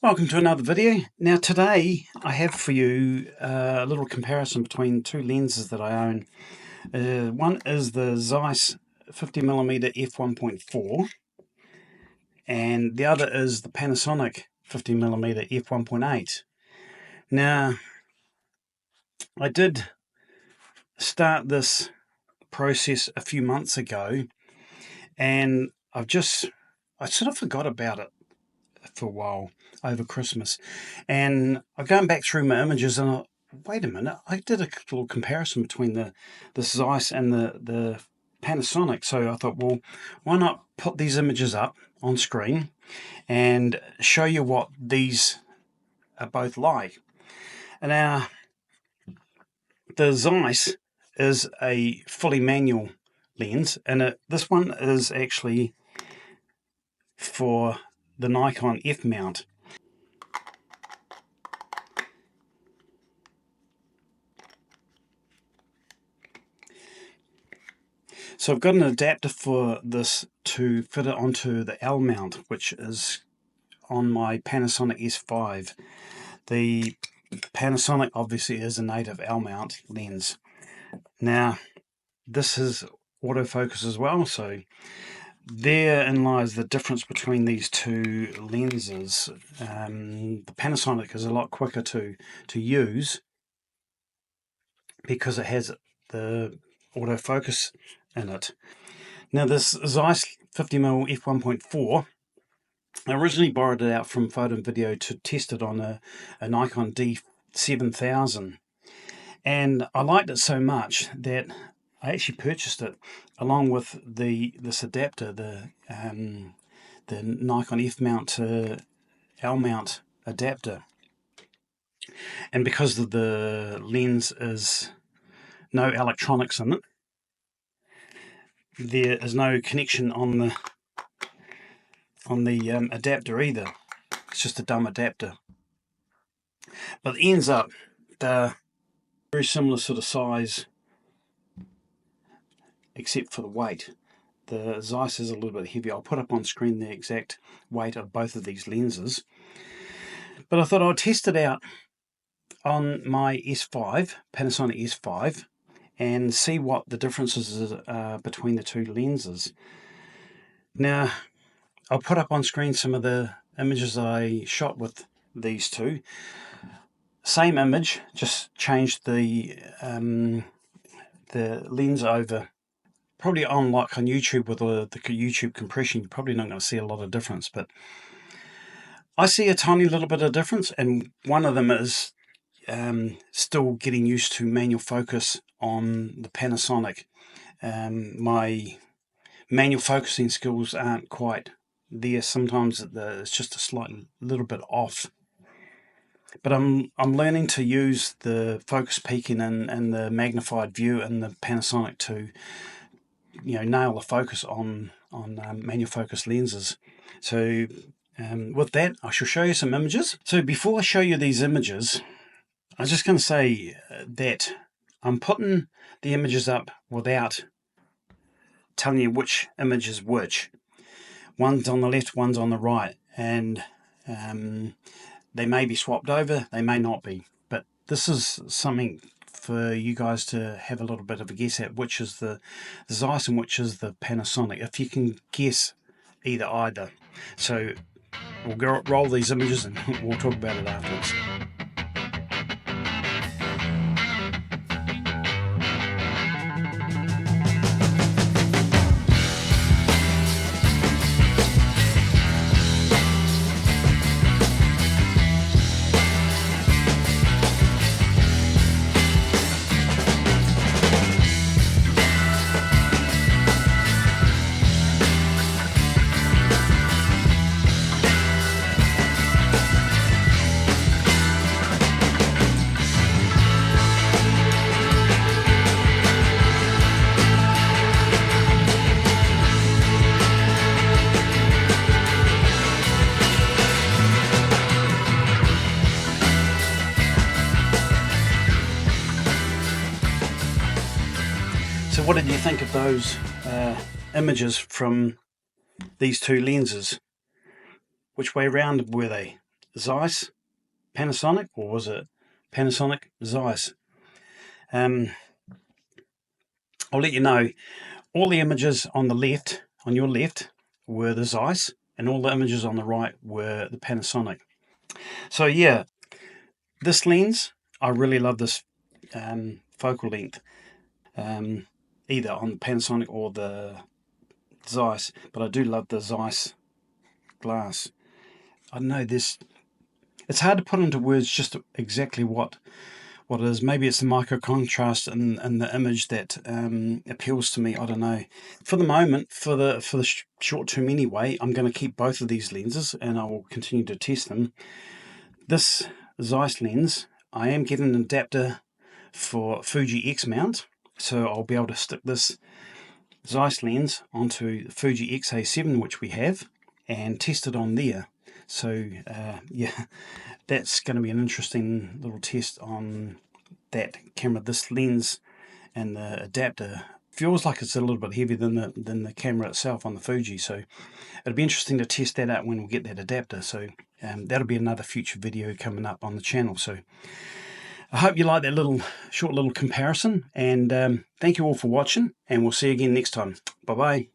Welcome to another video. Now today I have for you a little comparison between two lenses that I own. One is the Zeiss 50mm F1.4 and the other is the Panasonic 50mm F1.8. Now I did start this process a few months ago and I sort of forgot about it for a while over Christmas, and I'm going back through my images and wait a minute, I did a little comparison between the Zeiss and the Panasonic. So I thought, well, why not put these images up on screen and show you what these are both like. And now the Zeiss is a fully manual lens, and this one is actually for the Nikon F mount. So I've got an adapter for this to fit it onto the L mount, which is on my Panasonic S5. The Panasonic obviously is a native L mount lens. Now this is autofocus as well, so therein lies the difference between these two lenses. The Panasonic is a lot quicker to use because it has the autofocus in it. Now this Zeiss 50mm F1.4, I originally borrowed it out from Photo and Video to test it on a Nikon D7000, and I liked it so much that I actually purchased it along with this adapter, the Nikon F mount to L mount adapter. And because of the lens is no electronics in it, there is no connection on the adapter either. It's just a dumb adapter. But it ends up they're very similar sort of size, except for the weight. The Zeiss is a little bit heavier. I'll put up on screen the exact weight of both of these lenses. But I thought I'd test it out on my S5, Panasonic S5, and see what the differences are between the two lenses. Now, I'll put up on screen some of the images I shot with these two. Same image, just changed the lens over. Probably on YouTube with the YouTube compression, you're probably not going to see a lot of difference, but I see a tiny little bit of difference, and one of them is still getting used to manual focus on the Panasonic. My manual focusing skills aren't quite there. Sometimes it's just a slight little bit off. But I'm learning to use the focus peaking and the magnified view in the Panasonic to nail the focus on manual focus lenses. So with that, I shall show you some images. So before I show you these images, I'm just going to say that I'm putting the images up without telling you which image is which. One's on the left, one's on the right, and they may be swapped over, they may not be. But this is something for you guys to have a little bit of a guess at, which is the Zeiss and which is the Panasonic, if you can guess either. So we'll roll these images and we'll talk about it afterwards. So what did you think of those images from these two lenses? Which way around were they? Zeiss Panasonic, or was it Panasonic Zeiss? I'll let you know. All the images on the left, on your left, were the Zeiss, and all the images on the right were the Panasonic. So yeah, this lens, I really love this focal length, either on the Panasonic or the Zeiss, but I do love the Zeiss glass. I don't know, it's hard to put into words just exactly what it is. Maybe it's the micro contrast and the image that appeals to me. I don't know. For the moment, for the short term anyway, I'm going to keep both of these lenses and I will continue to test them. This Zeiss lens, I am getting an adapter for Fuji X mount, so I'll be able to stick this Zeiss lens onto the Fuji X-A7, which we have, and test it on there. So yeah, that's going to be an interesting little test on that camera. This lens and the adapter feels like it's a little bit heavier than the camera itself on the Fuji, so it'll be interesting to test that out when we get that adapter. So that'll be another future video coming up on the channel. So I hope you like that short little comparison, and thank you all for watching, and we'll see you again next time. Bye bye.